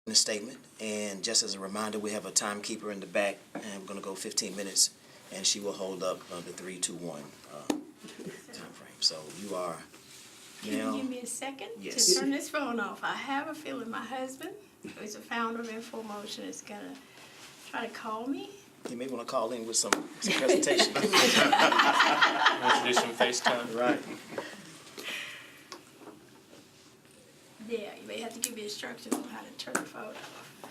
the statement, and just as a reminder, we have a timekeeper in the back, and we're going to go 15 minutes, and she will hold up the 3, 2, 1 time frame. So you are Can now. you give me a second Yes. to turn this phone off? I have a feeling my husband, who's the founder of Info Motion, is going to try to call me. You may want to call in with some presentation. Want to do some FaceTime? Right. Yeah, you may have to give me instructions on how to turn the phone off.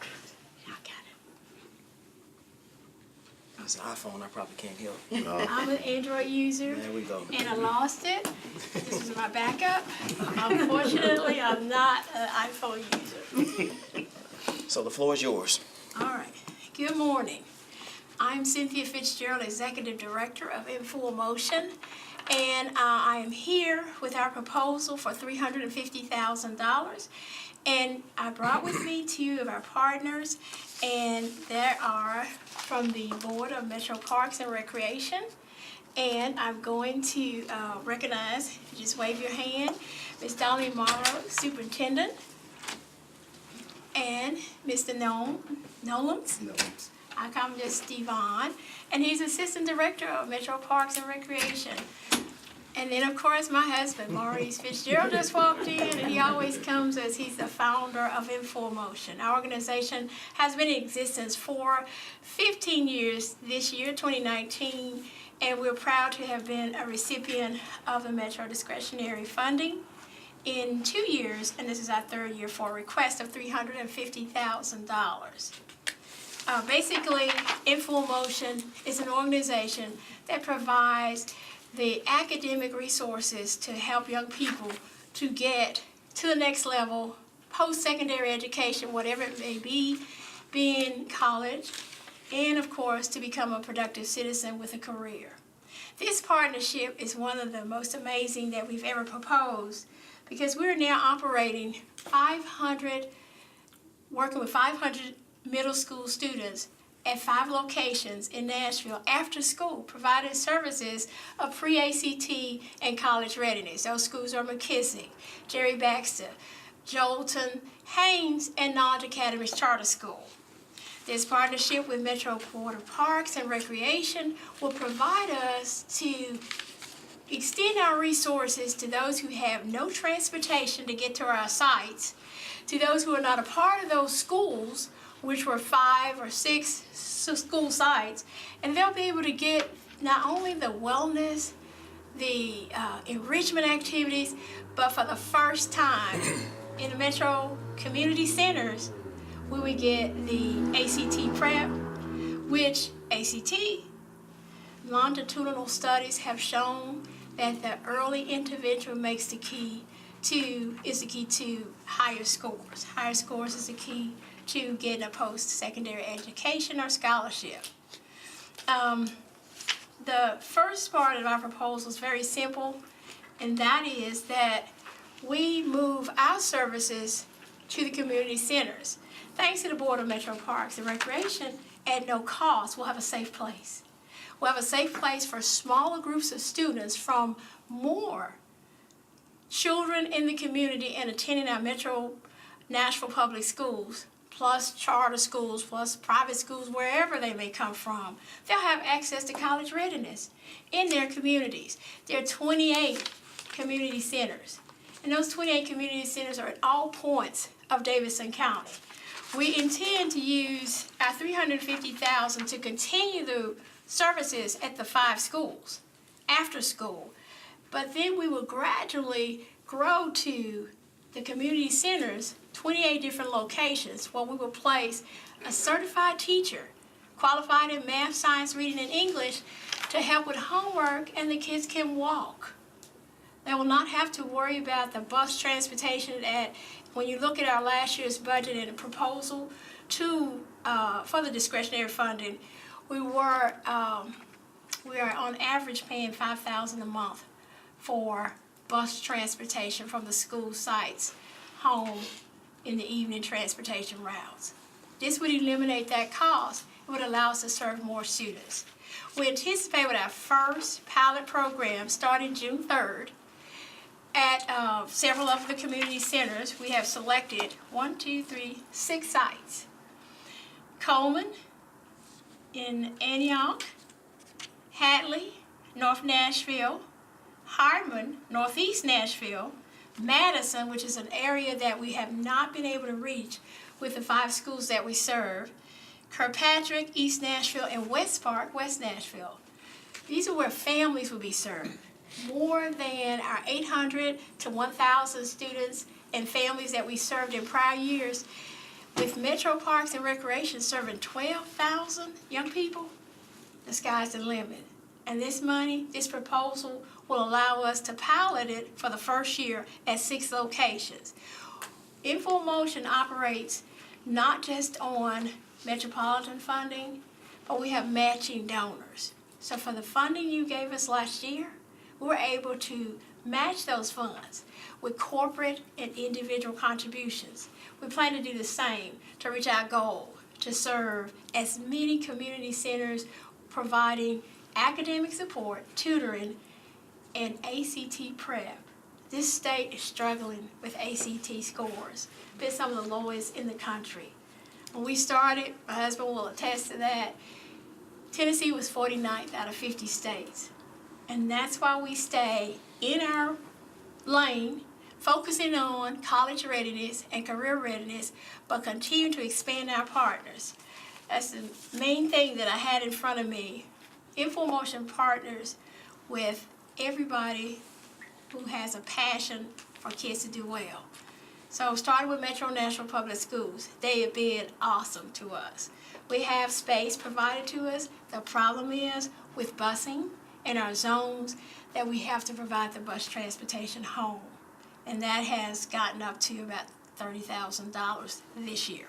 I got it. It's an iPhone. I probably can't help. I'm an Android user. There we go. And I lost it. This is my backup. Unfortunately, I'm not an iPhone user. So the floor is yours. All right. Good morning. I'm Cynthia Fitzgerald, Executive Director of Info Motion, and I am here with our proposal for $350,000. And I brought with me two of our partners, and there are from the Board of Metro Parks and Recreation. And I'm going to recognize, just wave your hand, Ms. Dolly Morrow, Superintendent, and Mr. Nolans. I call him just Stevon, and he's Assistant Director of Metro Parks and Recreation. And then, of course, my husband, Maurice Fitzgerald, just walked in, and he always comes as he's the founder of Info Motion. Our organization has been in existence for 15 years this year, 2019, and we're proud to have been a recipient of the Metro discretionary funding in 2 years, and this is our third year for a request of $350,000. Basically, Info Motion is an organization that provides the academic resources to help young people to get to the next level, post-secondary education, whatever it may be in college, and of course, to become a productive citizen with a career. This partnership is one of the most amazing that we've ever proposed because we're now operating working with 500 middle school students at 5 locations in Nashville after school, providing services of pre-ACT and college readiness. Those schools are McKissick, Jerry Baxter, Jolton, Haynes, and Knowledge Academy's charter school. This partnership with Metro Board of Parks and Recreation will provide us to extend our resources to those who have no transportation to get to our sites, to those who are not a part of those schools, which were 5 or 6 school sites, and they'll be able to get not only the wellness, the enrichment activities, but for the first time in the Metro community centers, we would get the ACT prep, which ACT longitudinal studies have shown that the early intervention makes the key to higher scores. Higher scores is the key to getting a post-secondary education or scholarship. The first part of our proposal is very simple, and that is that we move our services to the community centers. Thanks to the Board of Metro Parks and Recreation, at no cost, we'll have a safe place. We'll have a safe place for smaller groups of students from more children in the community and attending our Metro Nashville public schools, plus charter schools, plus private schools, wherever they may come from. They'll have access to college readiness in their communities. There are 28 community centers, and those 28 community centers are at all points of Davidson County. We intend to use our $350,000 to continue the services at the 5 schools after school, but then we will gradually grow to the community centers, 28 different locations, where we will place a certified teacher, qualified in math, science, reading, and English, to help with homework, and the kids can walk. They will not have to worry about the bus transportation. When you look at our last year's budget and a proposal for the discretionary funding, we are on average paying $5,000 a month for bus transportation from the school sites home in the evening transportation routes. This would eliminate that cost. It would allow us to serve more students. We anticipate with our first pilot program starting June 3rd, At several of the community centers, we have selected 6 sites. Coleman in Antioch, Hatley, North Nashville, Hardman, Northeast Nashville, Madison, which is an area that we have not been able to reach with the 5 schools that we serve, Kirkpatrick, East Nashville, and West Park, West Nashville. These are where families will be served. More than our 800 to 1,000 students and families that we served in prior years, with Metro Parks and Recreation serving 12,000 young people, the sky's the limit. And this money, this proposal, will allow us to pilot it for the first year at 6 locations. Info Motion operates not just on metropolitan funding, but we have matching donors. So for the funding you gave us last year, we were able to match those funds with corporate and individual contributions. We plan to do the same to reach our goal to serve as many community centers providing academic support, tutoring, and ACT prep. This state is struggling with ACT scores, been some of the lowest in the country. When we started, my husband will attest to that, Tennessee was 49th out of 50 states. And that's why we stay in our lane, focusing on college readiness and career readiness, but continue to expand our partners. That's the main thing that I had in front of me. InfoMotion partners with everybody who has a passion for kids to do well. So starting with Metro Nashville Public Schools, they have been awesome to us. We have space provided to us. The problem is with busing in our zones that we have to provide the bus transportation home. And that has gotten up to about $30,000 this year.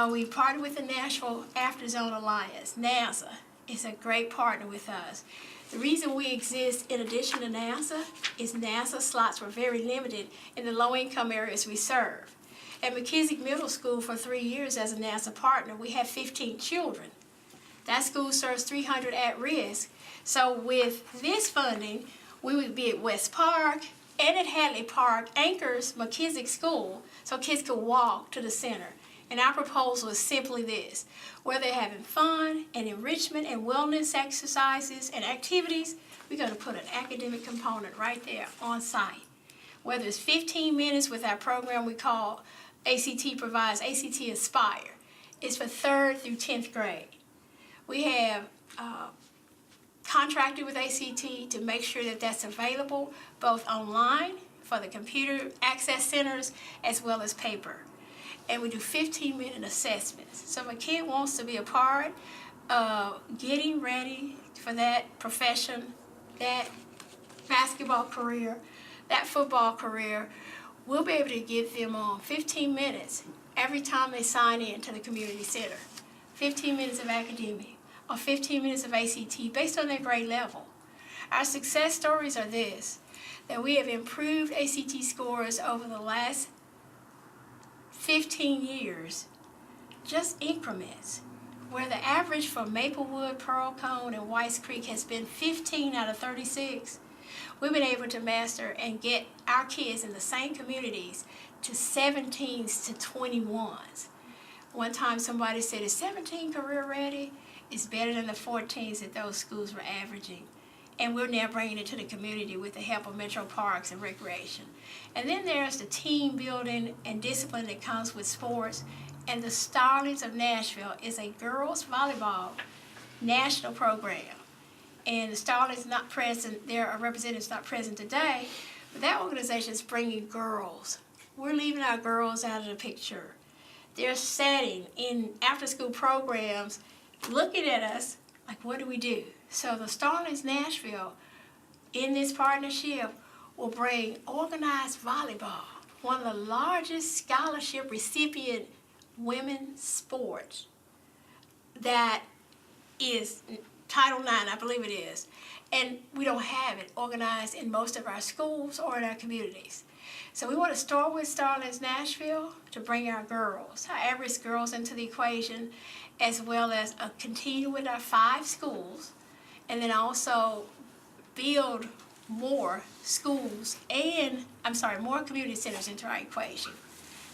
We partnered with the Nashville After Zone Alliance. NASA is a great partner with us. The reason we exist in addition to NASA is NASA slots were very limited in the low-income areas we serve. At McKissick Middle School for 3 years as a NASA partner, we have 15 children. That school serves 300 at risk. So with this funding, we would be at West Park and at Hadley Park, anchors McKissick School, so kids could walk to the center. And our proposal is simply this: where they're having fun and enrichment and wellness exercises and activities, we're going to put an academic component right there on site. Whether it's 15 minutes with our program we call ACT Provides, ACT Aspire. It's for 3rd through 10th grade. We have contracted with ACT to make sure that that's available both online for the computer access centers as well as paper. And we do 15-minute assessments. So if a kid wants to be a part of getting ready for that profession, that basketball career, that football career, we'll be able to give them 15 minutes every time they sign in to the community center. 15 minutes of academia or 15 minutes of ACT based on their grade level. Our success stories are this: that we have improved ACT scores over the last 15 years, just increments, where the average for Maplewood, Pearl Cone, and Whites Creek has been 15 out of 36. We've been able to master and get our kids in the same communities to 17s to 21s. One time somebody said, is 17 career ready? It's better than the 14s that those schools were averaging. And we're now bringing it to the community with the help of Metro Parks and Recreation. And then there's the team building and discipline that comes with sports. And the Starlings of Nashville is a girls volleyball national program. And the Starlings not present, their representatives not present today, but that organization is bringing girls. We're leaving our girls out of the picture. They're setting in after-school programs, looking at us like, what do we do? So the Starlings Nashville, in this partnership, will bring organized volleyball, one of the largest scholarship recipient women's sports that is Title IX, I believe it is. And we don't have it organized in most of our schools or in our communities. So we want to start with Starlings Nashville to bring our girls, our average girls into the equation, as well as continue with our 5 schools, and then also build more more community centers into our equation.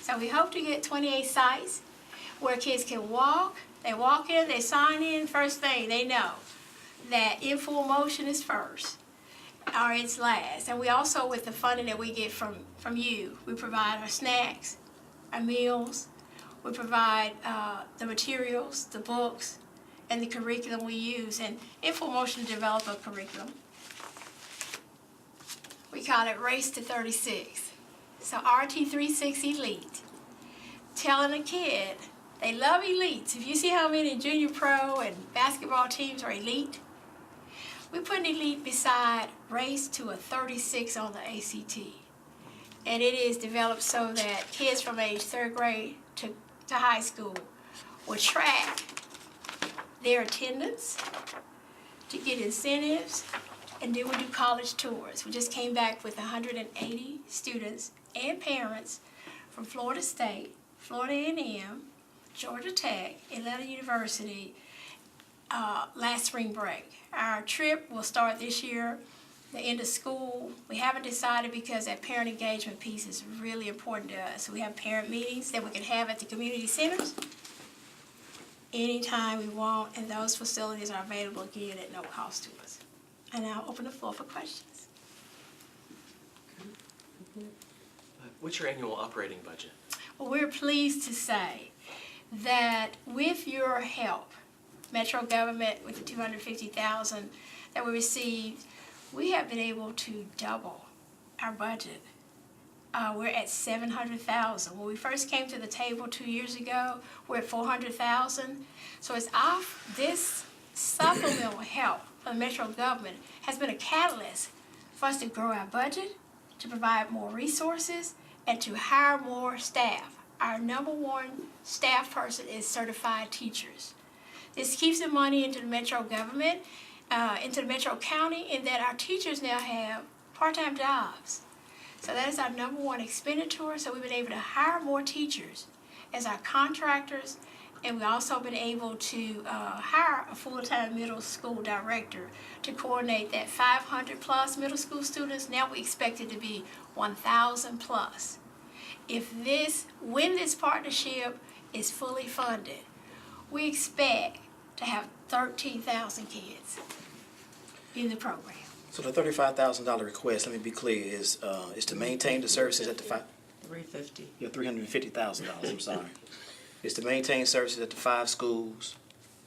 So we hope to get 28 sites where kids can walk. They walk in, they sign in, first thing they know that in full motion is first or it's last. And we also, with the funding that we get from you, we provide our snacks, our meals, we provide the materials, the books, and the curriculum we use. And in full motion to develop a curriculum. We call it Race to 36. So RT36 Elite. Telling a kid, they love elites. If you see how many junior pro and basketball teams are elite, we put an elite beside Race to a 36 on the ACT. And it is developed so that kids from age 3rd grade to high school will track their attendance to get incentives, and then we do college tours. We just came back with 180 students and parents from Florida State, Florida A&M, Georgia Tech, Atlanta University, last spring break. Our trip will start this year, the end of school. We haven't decided because that parent engagement piece is really important to us. We have parent meetings that we can have at the community centers anytime we want, and those facilities are available again at no cost to us. And I'll open the floor for questions. What's your annual operating budget? Well, we're pleased to say that with your help, Metro government with the $250,000 that we received, we have been able to double our budget. We're at $700,000. When we first came to the table 2 years ago, we're at $400,000. So it's this supplemental help from the Metro government has been a catalyst for us to grow our budget, to provide more resources, and to hire more staff. Our number one staff person is certified teachers. This keeps the money into the Metro government, into the Metro County, in that our teachers now have part-time jobs. So that is our number one expenditure. So we've been able to hire more teachers as our contractors, and we've also been able to hire a full-time middle school director to coordinate that 500 plus middle school students. Now we expect it to be 1,000 plus. When this partnership is fully funded, we expect to have 13,000 kids in the program. So the $35,000 request, let me be clear, is to maintain the services at the $350,000. Yeah, $350,000. I'm sorry. It's to maintain services at the 5 schools,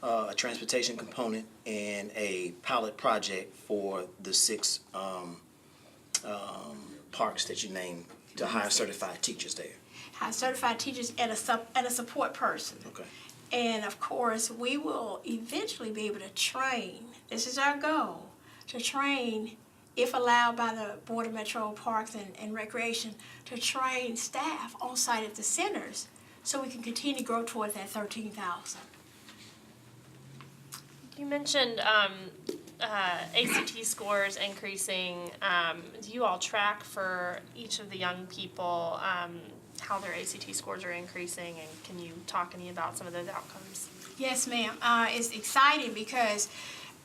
a transportation component, and a pilot project for the 6 parks that you named to hire certified teachers there. Hire certified teachers and a support person. Okay. And of course, we will eventually be able to train. This is our goal, to train, if allowed by the Board of Metro Parks and Recreation, to train staff on site at the centers so we can continue to grow toward that 13,000. You mentioned ACT scores increasing. Do you all track for each of the young people how their ACT scores are increasing, and can you talk any about some of those outcomes? Yes, ma'am. It's exciting because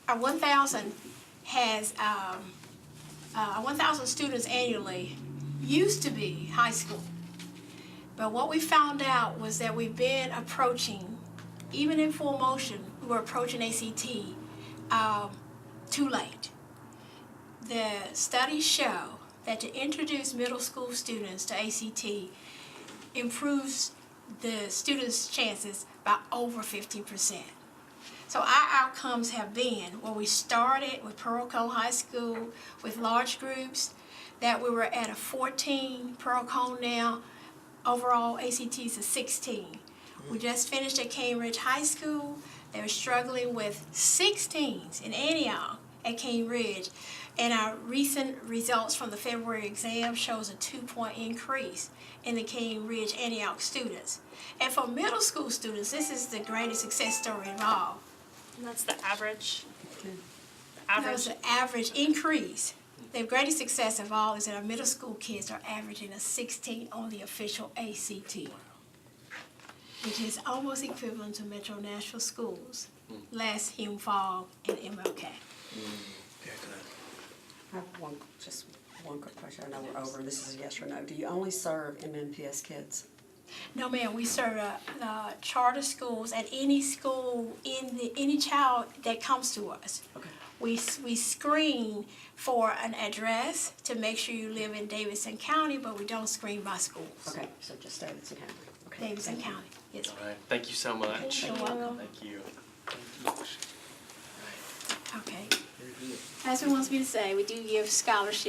our 1,000 has 1,000 students annually used to be high school. But what we found out was that we've been approaching, even in full motion, we were approaching ACT too late. The studies show that to introduce middle school students to ACT improves the students' chances by over 50%. So our outcomes have been, when we started with Pearl Cone High School with large groups, that we were at a 14 Pearl Cone now, overall ACTs is 16. We just finished at Cane Ridge High School. They were struggling with 16s in Antioch at Cane Ridge. And our recent results from the February exam shows a 2-point increase in the Cane Ridge Antioch students. And for middle school students, this is the greatest success story of all. And that's the average. That was the average increase. The greatest success of all is that our middle school kids are averaging a 16 on the official ACT, which is almost equivalent to Metro Nashville schools, less Hume Fogg and MLK. Very good. have just one quick question. I know we're over. This is a yes or no. Do you only serve MNPS kids? No, ma'am, we serve the charter schools at any school, any child that comes to us. Okay. We screen for an address to make sure you live in Davidson County, but we don't screen by schools. Okay, so just Davidson County. Okay. Davidson thank you. County, yes. All right, thank you so much. You're welcome. Thank you. Okay. As we wants me to say, we do give scholarships